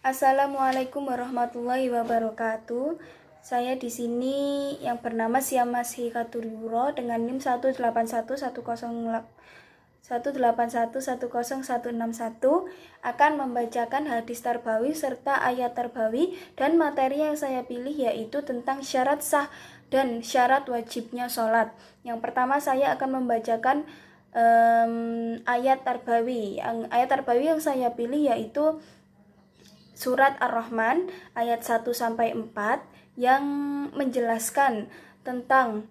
Assalamualaikum warahmatullahi wabarakatuh. Saya di sini yang bernama Siamasih Katuriuro dengan NIM 181101161 akan membacakan hadis tarbawi serta ayat tarbawi, dan materi yang saya pilih yaitu tentang syarat sah dan syarat wajibnya sholat. Yang pertama saya akan membacakan ayat tarbawi. Ayat tarbawi yang saya pilih yaitu Surat Ar-Rahman ayat 1-4 yang menjelaskan tentang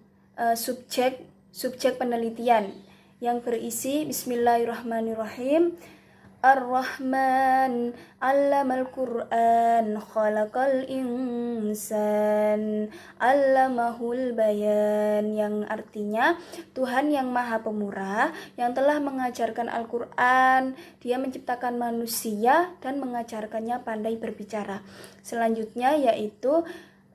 subjek penelitian yang berisi Bismillahirrahmanirrahim. Ar-Rahman 'allamal Qur'an khalaqal insan 'allamahul bayan, yang artinya Tuhan yang Maha Pemurah yang telah mengajarkan Al-Qur'an, Dia menciptakan manusia dan mengajarkannya pandai berbicara. Selanjutnya yaitu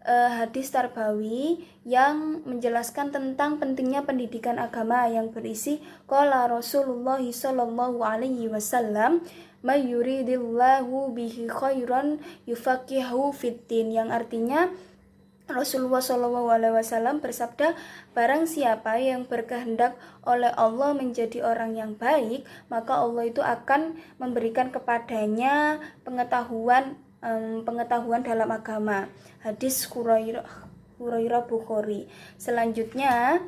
hadis tarbawi yang menjelaskan tentang pentingnya pendidikan agama yang berisi qala Rasulullah sallallahu alaihi wasallam may yuridillahu bihi khairan yufaqihu fiddin, yang artinya Rasulullah sallallahu alaihi wasallam bersabda, barang siapa yang berkehendak oleh Allah menjadi orang yang baik, maka Allah itu akan memberikan kepadanya pengetahuan dalam agama. Hadis Hurairah Bukhari. Selanjutnya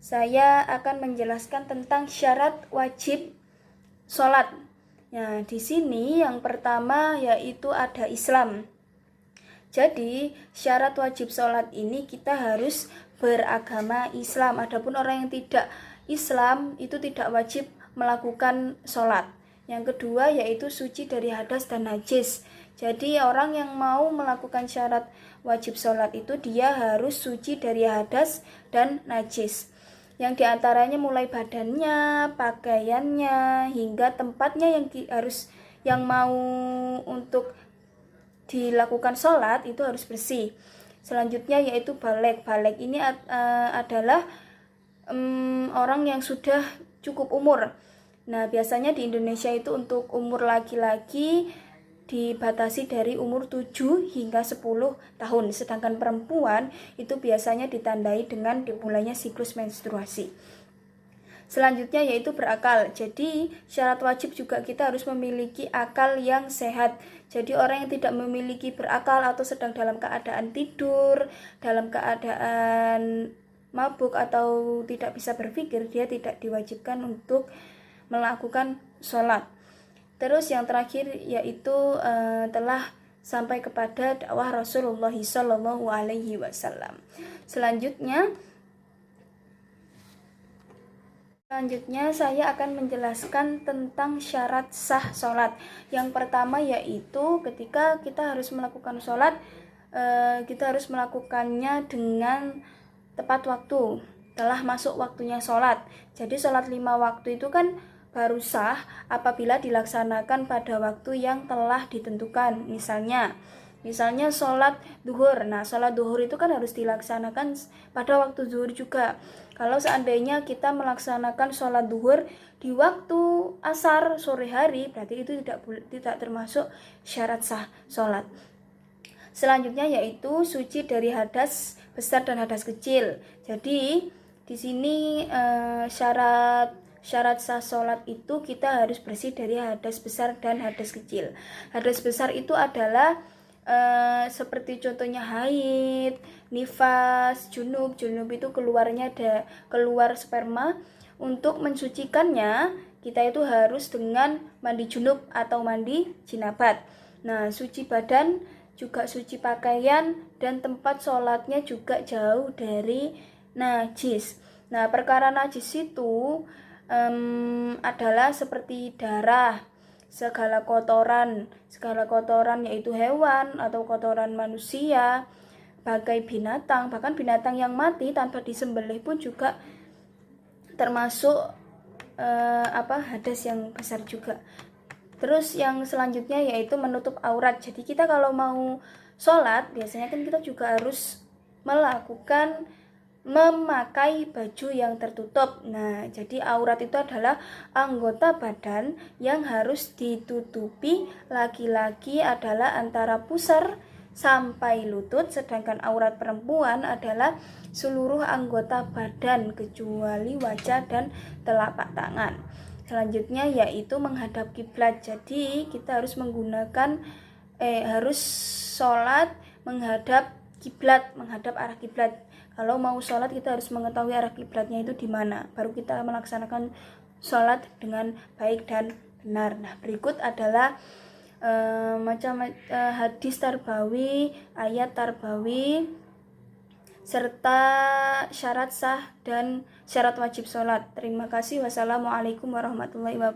saya akan menjelaskan tentang syarat wajib sholat. Nah, di sini yang pertama yaitu ada Islam. Jadi syarat wajib sholat ini kita harus beragama Islam. Adapun orang yang tidak Islam itu tidak wajib melakukan sholat. Yang kedua yaitu suci dari hadas dan najis. Jadi orang yang mau melakukan syarat wajib sholat itu dia harus suci dari hadas dan najis, yang diantaranya mulai badannya, pakaiannya, hingga tempatnya yang mau untuk dilakukan sholat itu harus bersih. Selanjutnya yaitu balik. Balik ini adalah orang yang sudah cukup umur. Nah, biasanya di Indonesia itu untuk umur laki-laki dibatasi dari umur 7 hingga 10 tahun, sedangkan perempuan itu biasanya ditandai dengan dimulainya siklus menstruasi. Selanjutnya yaitu berakal. Jadi syarat wajib juga kita harus memiliki akal yang sehat. Jadi orang yang tidak memiliki berakal atau sedang dalam keadaan tidur, dalam keadaan mabuk atau tidak bisa berpikir, dia tidak diwajibkan untuk melakukan sholat. Terus yang terakhir yaitu telah sampai kepada dakwah Rasulullah sallallahu alaihi wasallam. Selanjutnya saya akan menjelaskan tentang syarat sah sholat. Yang pertama yaitu ketika kita harus melakukan sholat, kita harus melakukannya dengan tepat waktu, telah masuk waktunya sholat. Jadi sholat 5 waktu itu kan baru sah apabila dilaksanakan pada waktu yang telah ditentukan. Misalnya sholat duhur. Nah, sholat duhur itu kan harus dilaksanakan pada waktu zuhur juga. Kalau seandainya kita melaksanakan sholat duhur di waktu asar sore hari, berarti itu tidak termasuk syarat sah sholat. Selanjutnya yaitu suci dari hadas besar dan hadas kecil. Jadi di sini syarat sah sholat itu kita harus bersih dari hadas besar dan hadas kecil. Hadas besar itu adalah seperti contohnya haid, nifas, junub. Junub itu keluar sperma. Untuk mensucikannya kita itu harus dengan mandi junub atau mandi jinabat. Nah, suci badan juga suci pakaian, dan tempat sholatnya juga jauh dari najis. Nah, perkara najis itu adalah seperti darah, segala kotoran yaitu hewan atau kotoran manusia, bagai binatang, bahkan binatang yang mati tanpa disembelih pun juga termasuk hadas yang besar juga. Terus yang selanjutnya yaitu menutup aurat. Jadi kita kalau mau sholat biasanya kan kita juga harus melakukan memakai baju yang tertutup. Nah, jadi aurat itu adalah anggota badan yang harus ditutupi. Laki-laki adalah antara pusar sampai lutut, sedangkan aurat perempuan adalah seluruh anggota badan kecuali wajah dan telapak tangan. Selanjutnya yaitu menghadap kiblat. Jadi kita harus harus sholat menghadap kiblat, menghadap arah kiblat. Kalau mau sholat kita harus mengetahui arah kiblatnya itu di mana, baru kita melaksanakan sholat dengan baik dan benar. Nah, berikut adalah hadis tarbawi, ayat tarbawi, serta syarat sah dan syarat wajib sholat. Terima kasih. Wassalamualaikum warahmatullahi wabarakatuh.